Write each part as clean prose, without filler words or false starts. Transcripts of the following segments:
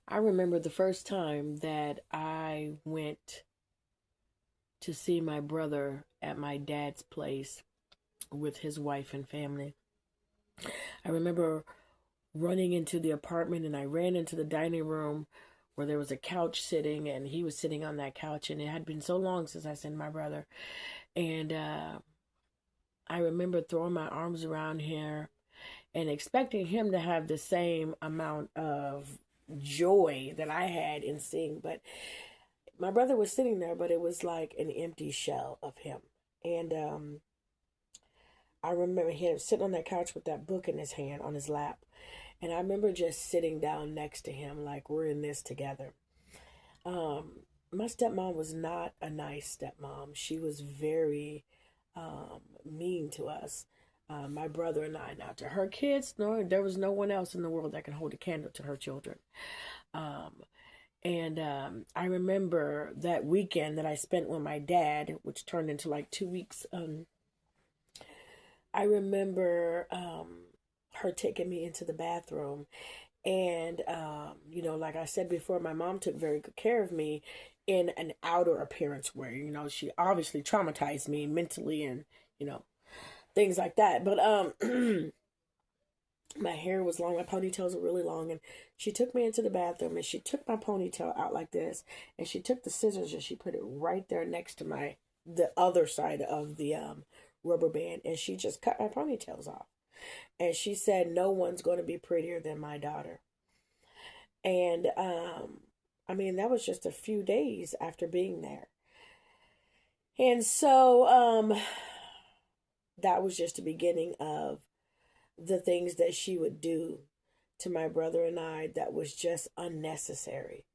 I remember the first time that I went to see my brother at my dad's place with his wife and family. I remember running into the apartment and I ran into the dining room where there was a couch sitting and he was sitting on that couch, and it had been so long since I seen my brother. And I remember throwing my arms around him and expecting him to have the same amount of joy that I had in seeing. But my brother was sitting there, but it was like an empty shell of him. And I remember him sitting on that couch with that book in his hand on his lap. And I remember just sitting down next to him like we're in this together. My stepmom was not a nice stepmom. She was very mean to us, my brother and I. Now, to her kids, no, there was no one else in the world that can hold a candle to her children. Um, and I remember that weekend that I spent with my dad, which turned into like 2 weeks. I remember her taking me into the bathroom. And, like I said before, my mom took very good care of me in an outer appearance way. She obviously traumatized me mentally and, you know, things like that. But my hair was long, my ponytails were really long, and she took me into the bathroom and she took my ponytail out like this, and she took the scissors and she put it right there next to the other side of the rubber band, and she just cut my ponytails off. And she said, "No one's going to be prettier than my daughter." And I mean, that was just a few days after being there. And so that was just the beginning of the things that she would do to my brother and I that was just unnecessary.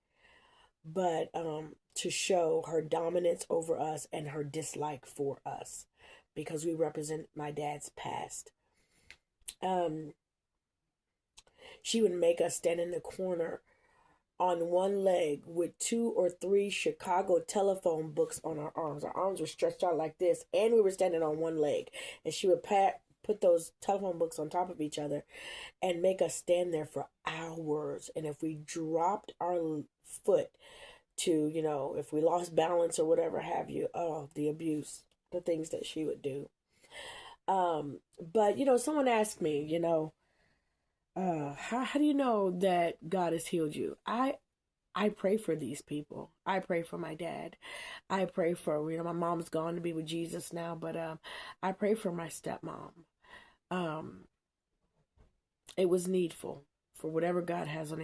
But to show her dominance over us and her dislike for us because we represent my dad's past. She would make us stand in the corner on one leg with 2 or 3 Chicago telephone books on our arms. Our arms were stretched out like this, and we were standing on one leg. And she would put those telephone books on top of each other and make us stand there for hours. And if we dropped our foot to, if we lost balance or whatever have you, oh, the abuse, the things that she would do. But, someone asked me, how do you know that God has healed you? I pray for these people. I pray for my dad. I pray for, my mom's gone to be with Jesus now, but I pray for my stepmom. Um, it was needful for whatever God has on